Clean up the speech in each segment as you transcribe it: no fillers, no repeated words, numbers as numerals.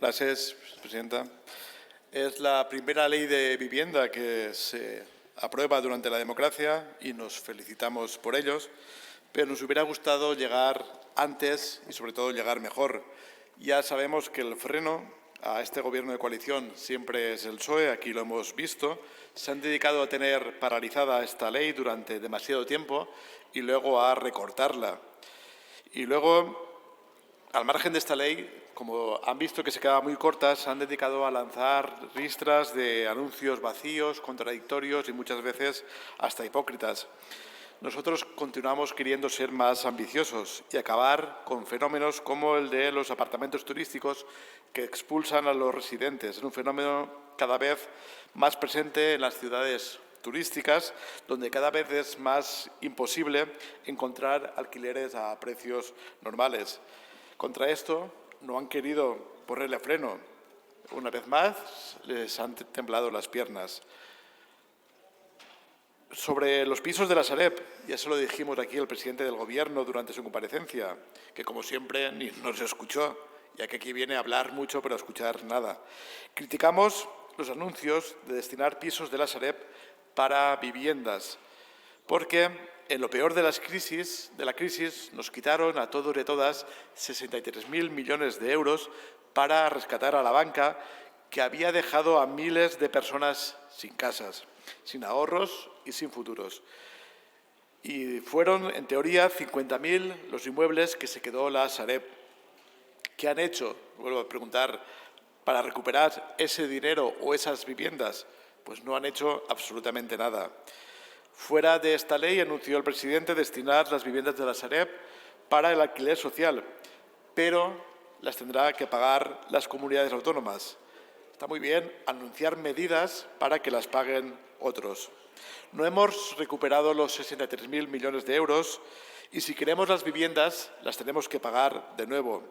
Gracias, presidenta. Es la primera ley de vivienda que se aprueba durante la democracia y nos felicitamos por ellos, pero nos hubiera gustado llegar antes y, sobre todo, llegar mejor. Ya sabemos que el freno a este Gobierno de coalición siempre es el PSOE, aquí lo hemos visto. Se han dedicado a tener paralizada esta ley durante demasiado tiempo y luego a recortarla. Y luego, al margen de esta ley, como han visto que se quedaba muy corta, se han dedicado a lanzar ristras de anuncios vacíos, contradictorios y muchas veces hasta hipócritas. Nosotros continuamos queriendo ser más ambiciosos y acabar con fenómenos como el de los apartamentos turísticos que expulsan a los residentes. Es un fenómeno cada vez más presente en las ciudades turísticas, donde cada vez es más imposible encontrar alquileres a precios normales. Contra esto no han querido ponerle freno. Una vez más, les han temblado las piernas. Sobre los pisos de la Sareb, ya se lo dijimos aquí al presidente del Gobierno durante su comparecencia, que como siempre ni nos escuchó, ya que aquí viene a hablar mucho pero a escuchar nada. Criticamos los anuncios de destinar pisos de la Sareb para viviendas, porque en lo peor de la crisis nos quitaron a todos y a todas 63.000 millones de euros para rescatar a la banca, que había dejado a miles de personas sin casas, sin ahorros y sin futuros. Y fueron, en teoría, 50.000 los inmuebles que se quedó la Sareb. ¿Qué han hecho? Vuelvo a preguntar, para recuperar ese dinero o esas viviendas. Pues no han hecho absolutamente nada. Fuera de esta ley, anunció el presidente destinar las viviendas de la Sareb para el alquiler social, pero las tendrá que pagar las comunidades autónomas. Está muy bien anunciar medidas para que las paguen otros. No hemos recuperado los 63.000 millones de euros y si queremos las viviendas las tenemos que pagar de nuevo.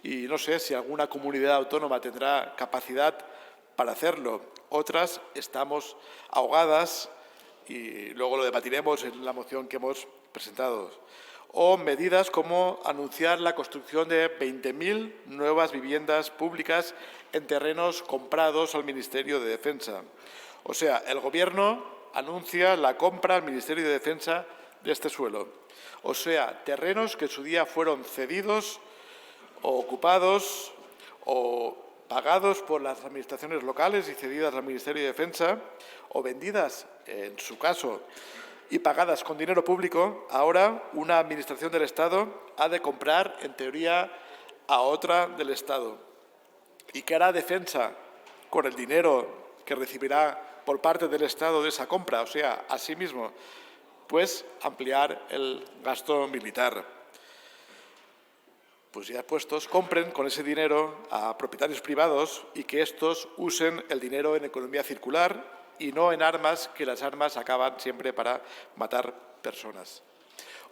Y no sé si alguna comunidad autónoma tendrá capacidad para hacerlo. Otras estamos ahogadas y luego lo debatiremos en la moción que hemos presentado. O medidas como anunciar la construcción de 20.000 nuevas viviendas públicas en terrenos comprados al Ministerio de Defensa. O sea, el Gobierno anuncia la compra al Ministerio de Defensa de este suelo. O sea, terrenos que en su día fueron cedidos o ocupados o pagados por las administraciones locales y cedidas al Ministerio de Defensa, o vendidas, en su caso, y pagadas con dinero público, ahora una administración del Estado ha de comprar, en teoría, a otra del Estado. ¿Y qué hará Defensa con el dinero que recibirá por parte del Estado de esa compra? O sea, a sí mismo, pues ampliar el gasto militar. Pues ya puestos, compren con ese dinero a propietarios privados y que estos usen el dinero en economía circular y no en armas, que las armas acaban siempre para matar personas.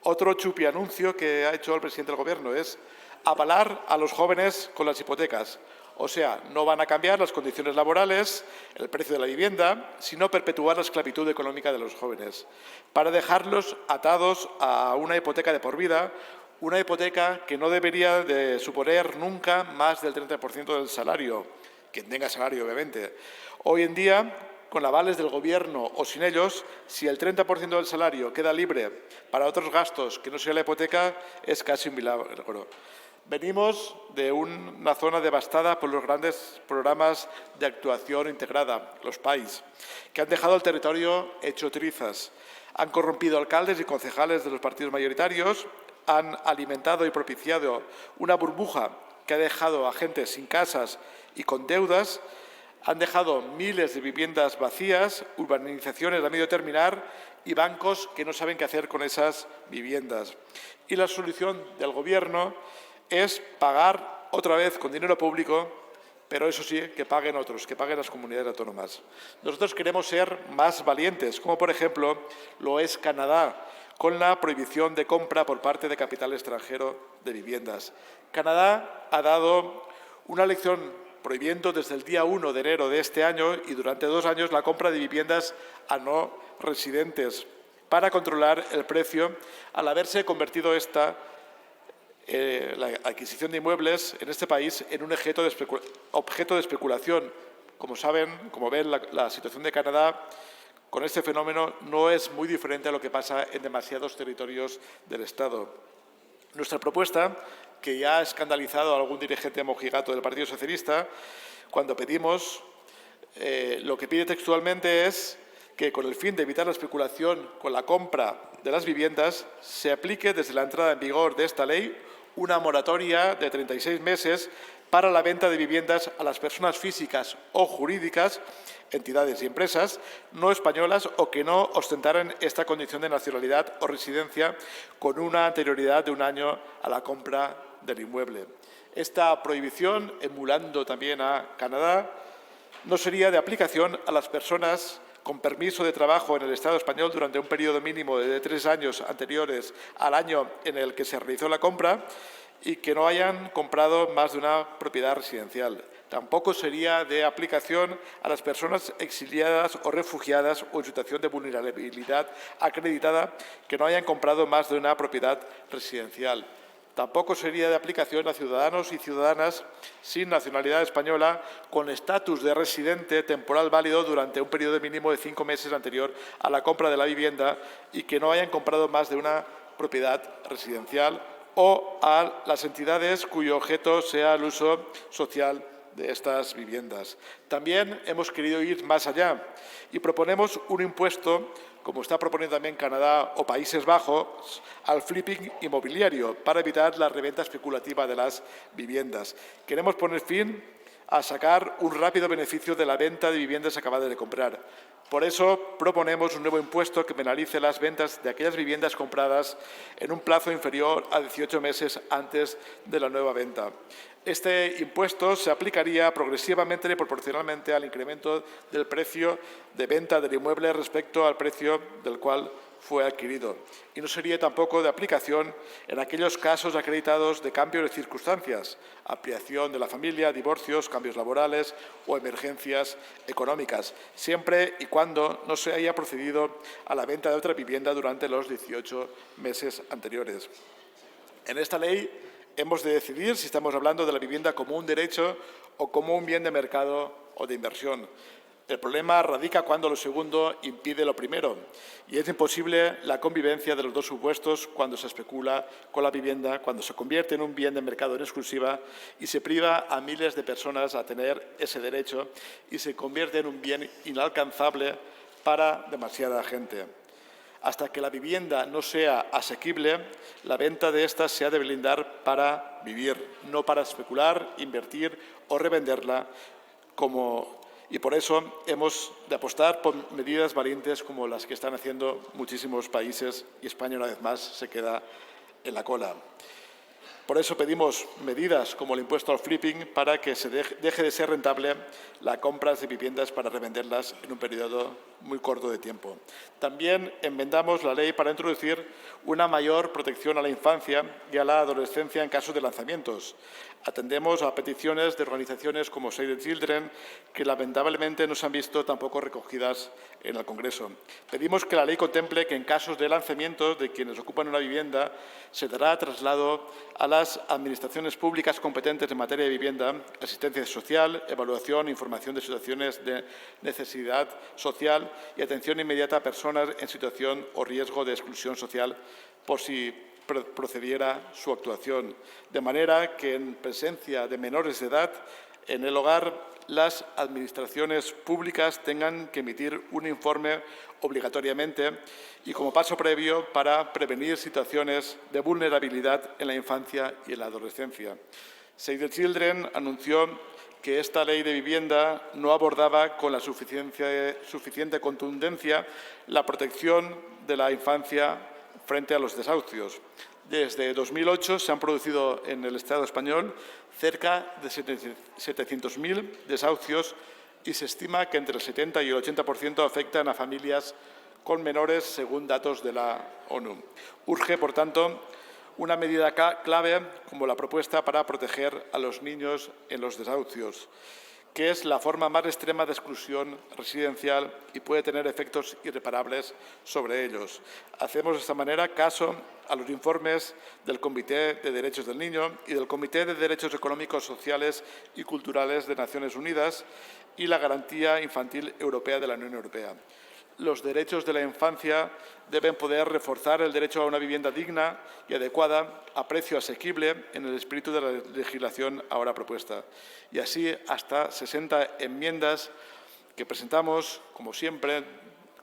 Otro chupianuncio que ha hecho el presidente del Gobierno es avalar a los jóvenes con las hipotecas. O sea, no van a cambiar las condiciones laborales, el precio de la vivienda, sino perpetuar la esclavitud económica de los jóvenes, para dejarlos atados a una hipoteca de por vida, una hipoteca que no debería de suponer nunca más del 30% del salario, quien tenga salario, obviamente. Hoy en día, con avales del Gobierno o sin ellos, si el 30% del salario queda libre para otros gastos que no sea la hipoteca, es casi un milagro. Venimos de una zona devastada por los grandes programas de actuación integrada, los PAIs, que han dejado el territorio hecho trizas. Han corrompido alcaldes y concejales de los partidos mayoritarios, han alimentado y propiciado una burbuja que ha dejado a gente sin casas y con deudas, han dejado miles de viviendas vacías, urbanizaciones a medio terminar y bancos que no saben qué hacer con esas viviendas. Y la solución del Gobierno es pagar otra vez con dinero público, pero eso sí, que paguen otros, que paguen las comunidades autónomas. Nosotros queremos ser más valientes, como por ejemplo lo es Canadá, con la prohibición de compra por parte de capital extranjero de viviendas. Canadá ha dado una lección prohibiendo desde el día 1 de enero de este año y durante 2 años la compra de viviendas a no residentes para controlar el precio al haberse convertido esta la adquisición de inmuebles en este país en un objeto de especulación. Como saben, como ven, la situación de Canadá con este fenómeno no es muy diferente a lo que pasa en demasiados territorios del Estado. Nuestra propuesta, que ya ha escandalizado a algún dirigente mojigato del Partido Socialista, cuando pedimos, lo que pide textualmente es que, con el fin de evitar la especulación con la compra de las viviendas, se aplique desde la entrada en vigor de esta ley una moratoria de 36 meses para la venta de viviendas a las personas físicas o jurídicas, entidades y empresas no españolas o que no ostentaran esta condición de nacionalidad o residencia con una anterioridad de 1 año a la compra del inmueble. Esta prohibición, emulando también a Canadá, no sería de aplicación a las personas con permiso de trabajo en el Estado español durante un periodo mínimo de 3 años anteriores al año en el que se realizó la compra y que no hayan comprado más de una propiedad residencial. Tampoco sería de aplicación a las personas exiliadas o refugiadas o en situación de vulnerabilidad acreditada que no hayan comprado más de una propiedad residencial. Tampoco sería de aplicación a ciudadanos y ciudadanas sin nacionalidad española con estatus de residente temporal válido durante un periodo mínimo de 5 meses anterior a la compra de la vivienda y que no hayan comprado más de una propiedad residencial, o a las entidades cuyo objeto sea el uso social de estas viviendas. También hemos querido ir más allá y proponemos un impuesto, como está proponiendo también Canadá o Países Bajos, al flipping inmobiliario para evitar la reventa especulativa de las viviendas. Queremos poner fin a sacar un rápido beneficio de la venta de viviendas acabadas de comprar. Por eso proponemos un nuevo impuesto que penalice las ventas de aquellas viviendas compradas en un plazo inferior a 18 meses antes de la nueva venta. Este impuesto se aplicaría progresivamente y proporcionalmente al incremento del precio de venta del inmueble respecto al precio del cual fue adquirido. Y no sería tampoco de aplicación en aquellos casos acreditados de cambio de circunstancias, ampliación de la familia, divorcios, cambios laborales o emergencias económicas, siempre y cuando no se haya procedido a la venta de otra vivienda durante los 18 meses anteriores. En esta ley hemos de decidir si estamos hablando de la vivienda como un derecho o como un bien de mercado o de inversión. El problema radica cuando lo segundo impide lo primero y es imposible la convivencia de los dos supuestos cuando se especula con la vivienda, cuando se convierte en un bien de mercado en exclusiva y se priva a miles de personas a tener ese derecho y se convierte en un bien inalcanzable para demasiada gente. Hasta que la vivienda no sea asequible, la venta de estas se ha de blindar para vivir, no para especular, invertir o revenderla y por eso hemos de apostar por medidas valientes como las que están haciendo muchísimos países y España, una vez más, se queda en la cola. Por eso pedimos medidas como el impuesto al flipping para que se deje de ser rentable la compra de viviendas para revenderlas en un periodo muy corto de tiempo. También enmendamos la ley para introducir una mayor protección a la infancia y a la adolescencia en caso de lanzamientos. Atendemos a peticiones de organizaciones como Save the Children, que lamentablemente no se han visto tampoco recogidas en el Congreso. Pedimos que la ley contemple que en casos de lanzamiento de quienes ocupan una vivienda se dará traslado a las administraciones públicas competentes en materia de vivienda, asistencia social, evaluación, información de situaciones de necesidad social y atención inmediata a personas en situación o riesgo de exclusión social por si procediera su actuación, de manera que en presencia de menores de edad en el hogar las administraciones públicas tengan que emitir un informe obligatoriamente y como paso previo para prevenir situaciones de vulnerabilidad en la infancia y en la adolescencia. Save the Children anunció que esta ley de vivienda no abordaba con la suficiente contundencia la protección de la infancia frente a los desahucios. Desde 2008 se han producido en el Estado español cerca de 700.000 desahucios y se estima que entre el 70 y el 80% afectan a familias con menores, según datos de la ONU. Urge, por tanto, una medida clave como la propuesta para proteger a los niños en los desahucios. que es la forma más extrema de exclusión residencial y puede tener efectos irreparables sobre ellos. Hacemos de esta manera caso a los informes del Comité de Derechos del Niño y del Comité de Derechos Económicos, Sociales y Culturales de Naciones Unidas y la Garantía Infantil Europea de la Unión Europea. Los derechos de la infancia deben poder reforzar el derecho a una vivienda digna y adecuada a precio asequible en el espíritu de la legislación ahora propuesta. Y así, hasta 60 enmiendas que presentamos, como siempre,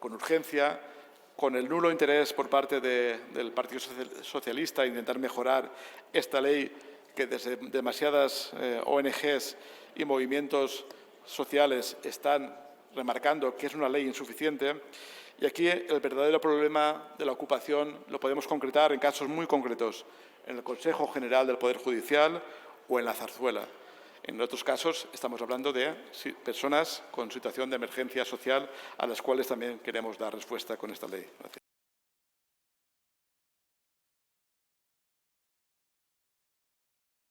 con urgencia, con el nulo interés por parte del Partido Socialista a intentar mejorar esta ley que desde demasiadas ONGs y movimientos sociales están remarcando que es una ley insuficiente. Y aquí el verdadero problema de la ocupación lo podemos concretar en casos muy concretos, en el Consejo General del Poder Judicial o en la Zarzuela. En otros casos estamos hablando de personas con situación de emergencia social a las cuales también queremos dar respuesta con esta ley. Gracias.